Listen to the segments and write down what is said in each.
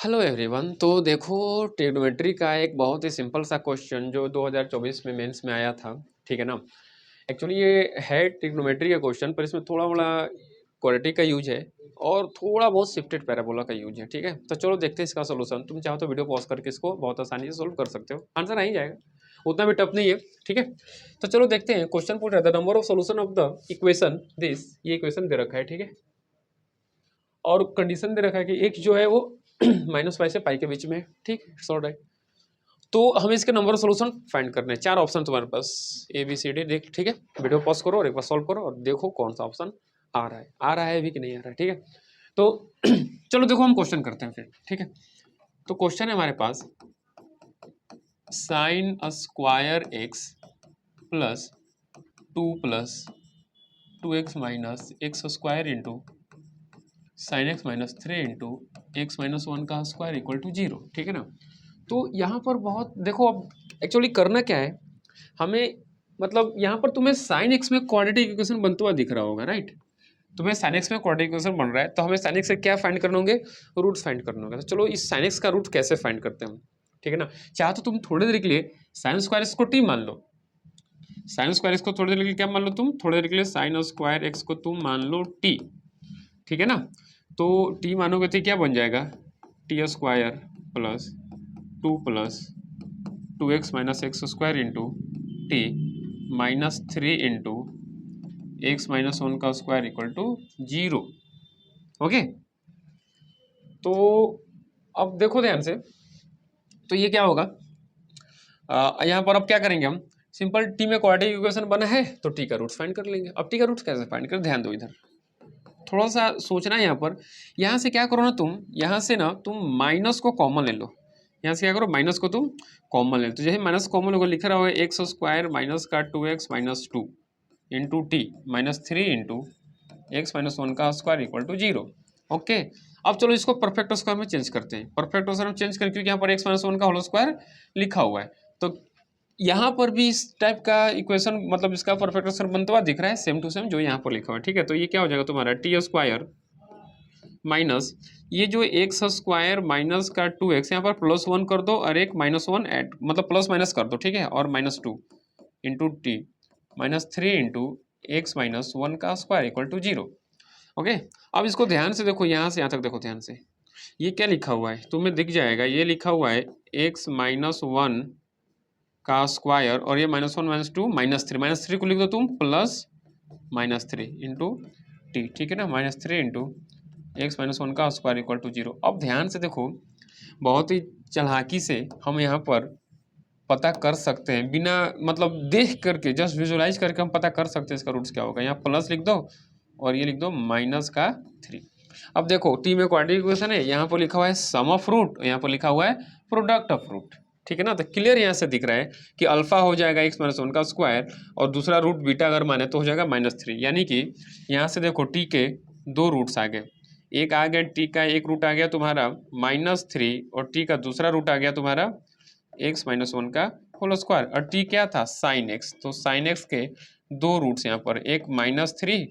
Hello everyone. तो देखो, trigonometry का एक बहुत ही सिंपल सा क्वेश्चन जो 2024 में मेंस में आया था। ठीक है ना। एक्चुअली ये है ट्रिग्नोमेट्री का क्वेश्चन, पर इसमें थोड़ा बड़ा क्वाड्रेटिक का यूज है और थोड़ा बहुत शिफ्टेड पैराबोला का यूज है। ठीक है, तो चलो देखते हैं इसका सोल्यूशन। तुम चाहो तो वीडियो पॉज करके इसको बहुत आसानी से सोल्व कर सकते हो, आंसर आ ही जाएगा, उतना भी टफ नहीं है। ठीक है, तो चलो देखते हैं। क्वेश्चन पूछ रहा है the number of solution of the equation this, ये इक्वेशन दे रखा है। ठीक है, और कंडीशन दे रखा है कि एक जो है वो -पाई से पाई के बीच में है। ठीक, सॉल्व है। तो हमें इसके नंबर ऑफ सोल्यूशन फाइंड करने हैं। 4 ऑप्शन तुम्हारे पास, ए बी सी डी देख। ठीक है, वीडियो पॉज करो और एक बार सॉल्व करो और देखो कौन सा ऑप्शन आ रहा है भी कि नहीं आ रहा है। ठीक है, तो चलो देखो हम क्वेश्चन करते हैं फिर। ठीक है, तो क्वेश्चन है हमारे पास sine square x plus 2 minus x square into sine x minus 3 into x minus 1 का स्क्वायर इक्वल टू 0। ठीक है ना। तो यहाँ पर बहुत देखो, अब एक्चुअली करना क्या है हमें, मतलब यहाँ पर तुम्हें साइन एक्स में क्वाड्रेटिक इक्वेशन बनता हुआ दिख रहा होगा, राइट। तुम्हें साइन एक्स में क्वाड्रेटिक इक्वेशन बन रहा है, तो हमें साइन एक्स से क्या फाइंड करना होंगे, रूट्स फाइंड करना होगा। तो चलो इस साइन एक्स का रूट कैसे फाइंड करते हैं हम। ठीक है ना। चाहे तो तुम थोड़ी देर के लिए साइन स्क्वायर एक्स को टी मान लो, साइन स्क्वायर एक्स को थोड़ी देर के लिए क्या मान लो तुम, थोड़ी देर के लिए साइन स्क्वायर एक्स को तुम मान लो टी। ठीक है ना। तो टी मानोगे तो क्या बन जाएगा, T square plus 2 minus x square into T -3 into x minus 1 का स्क्वायर इक्वल टू 0। ओके, तो अब देखो ध्यान से, तो ये क्या होगा, यहाँ पर अब क्या करेंगे हम, सिंपल टी में क्वाड्रेटिक इक्वेशन बना है तो टी का रूट्स फाइंड कर लेंगे। अब टी का रूट्स कैसे फाइंड करें, ध्यान दो इधर, थोड़ा सा सोचना है यहाँ पर। यहाँ से क्या करो ना तुम, यहाँ से ना तुम माइनस को कॉमन ले लो। यहाँ से क्या करो, माइनस को तुम कॉमन ले लो। तो जैसे माइनस कॉमन होगा, लिखा रहा होगा एक्स स्क्वायर माइनस का 2x minus 2 into T -3 into x minus 1 का स्क्वायर इक्वल टू 0। ओके, अब चलो इसको परफेक्ट स्क्वायर में चेंज करते हैं। परफेक्ट स्क्वायर में चेंज करें क्योंकि यहाँ पर एक्स माइनस 1 का होल स्क्वायर लिखा हुआ है। तो यहाँ पर भी इस टाइप का इक्वेशन, मतलब इसका परफेक्ट स्क्वायर बनता हुआ दिख रहा है, सेम टू सेम जो यहाँ पर लिखा हुआ है। ठीक है, तो ये क्या हो जाएगा तुम्हारा टी स्क्वायर माइनस ये जो एक्स स्क्वायर माइनस का 2x, यहाँ पर +1 कर दो और एक -1 ऐड, मतलब प्लस माइनस कर दो। ठीक है, और -2 into T -3 into x minus 1 का स्क्वायर इक्वल टू 0। ओके, अब इसको ध्यान से देखो, यहाँ से यहाँ तक देखो ध्यान से, ये क्या लिखा हुआ है तुम्हें दिख जाएगा, ये लिखा हुआ है एक्स माइनस 1 का स्क्वायर और ये -1 -2 -3 को लिख दो तुम प्लस -3 इंटू टी। ठीक है ना, -3 इंटू एक्स माइनस 1 का स्क्वायर इक्वल टू 0। अब ध्यान से देखो, बहुत ही चालाकी से हम यहाँ पर पता कर सकते हैं, बिना मतलब देख करके, जस्ट विजुलाइज करके हम पता कर सकते हैं इसका रूट्स क्या होगा। यहाँ प्लस लिख दो और ये लिख दो -3। अब देखो टी में क्वाड्रेटिक इक्वेशन है, यहाँ पर लिखा हुआ है सम ऑफ रूट, यहाँ पर लिखा हुआ है प्रोडक्ट ऑफ रूट। ठीक है ना, तो क्लियर यहाँ से दिख रहा है कि अल्फा हो जाएगा एक्स माइनस 1 का स्क्वायर और दूसरा रूट बीटा अगर माने तो हो जाएगा -3। यानी कि यहाँ से देखो टी के 2 रूट्स आ गए, एक आ गया टी का एक रूट आ गया तुम्हारा -3 और टी का दूसरा रूट आ गया तुम्हारा एक्स माइनस 1 का होल स्क्वायर, और टी क्या था साइन एक्स। तो साइन एक्स के 2 रूट्स यहाँ पर, एक -3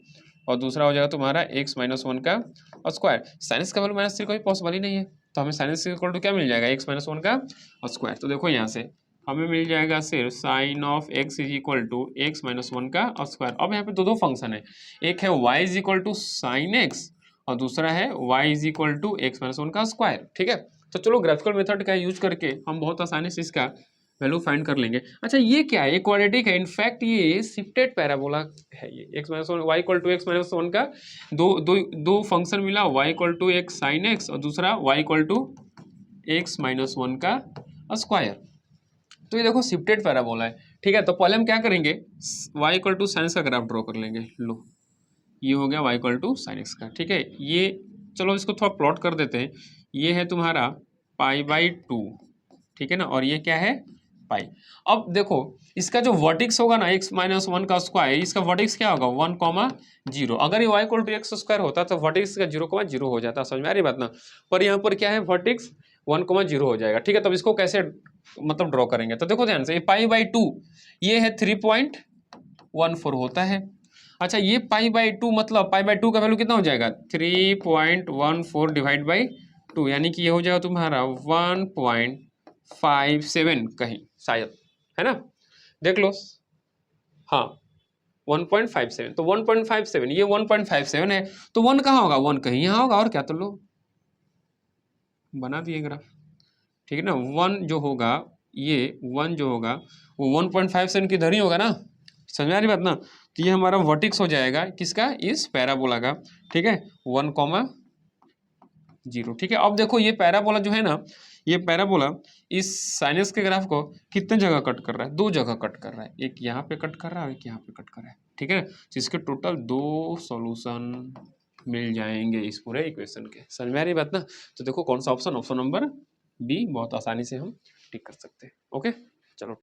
और दूसरा हो जाएगा तुम्हारा एक्स माइनस 1 का स्क्वायर। साइन एक्स का वैल्यू -3 कोई पॉसिबल ही नहीं है, तो हमें साइन एक्स इक्वल टू क्या मिल जाएगा, एक्स माइनस 1 का स्क्वायर। तो देखो यहाँ से हमें मिल जाएगा सिर्फ sine of X is equal to X minus 1 का स्क्वायर। अब यहाँ पे दो फंक्शन है, एक है Y is equal to sine X और दूसरा है y is equal to X minus 1 का स्क्वायर। ठीक है, तो चलो ग्राफिकल मेथड का यूज करके हम बहुत आसानी से इसका वैल्यू फाइंड कर लेंगे। अच्छा ये क्या है, ये क्वाड्रेटिक है, इनफैक्ट ये शिफ्टेड पैराबोला है। ये X minus 1 Y equal to X minus 1 का दो फंक्शन मिला, y equal to X sine X और दूसरा y equal to X minus 1 का स्क्वायर। तो ये देखो शिफ्टेड पैराबोला है। ठीक है, तो पहले हम क्या करेंगे, y इक्वल टू साइन का ग्राफ ड्रॉ कर लेंगे। लो ये हो गया y equal to sine X का। ठीक है, ये चलो इसको थोड़ा प्लॉट कर देते हैं। ये है तुम्हारा π/2। ठीक है ना, और ये क्या है पाई। अब देखो इसका जो वर्टिक्स होगा ना x माइनस 1 का स्क्वायर, इसका वर्टिक्स क्या होगा 1,0। अगर ये y equal to X square होता तो वर्टिक्स का 0,0 हो जाता, समझ में आ रही बात ना। पर यहाँ पर क्या है, वर्टिक्स 1,0 हो जाएगा। ठीक है, तब इसको कैसे मतलब ड्रॉ करेंगे, तो देखो ध्यान से, π/2 ये है 3.14 होता है। अच्छा ये π/2 मतलब π/2 का वैल्यू कितना हो जाएगा 3.14 डिवाइड बाई 2 यानी कि ये हो जाएगा तुम्हारा 1.57 कहीं शायद, है ना, देख लो। हाँ 1.57, तो 1.57 ये 1.57 है, तो 1 कहाँ होगा, 1 कहीं यहाँ होगा, और क्या, तो लो बना दिए ग्राफ, ठीक है ना। 1 जो होगा, ये 1 जो होगा वो 1.57 की इधर ही होगा ना, समझ में आ रही बात ना। तो ये हमारा वर्टिक्स हो जाएगा किसका, इस पैराबोला का, ठीक है, 1,0, ठीक है। अब देखो ये पैराबोला जो है ना, ये पैराबोला इस साइनस के ग्राफ को कितने जगह कट कर रहा है, 2 जगह कट कर रहा है, एक यहाँ पे कट कर रहा है, एक यहाँ पे कट कर रहा है, ठीक है ना। जिसके टोटल 2 सॉल्यूशन मिल जाएंगे इस पूरे इक्वेशन के, समझ में आ रही बात ना। तो देखो कौन सा ऑप्शन, ऑप्शन नंबर बी बहुत आसानी से हम टिक कर सकते हैं। ओके चलो।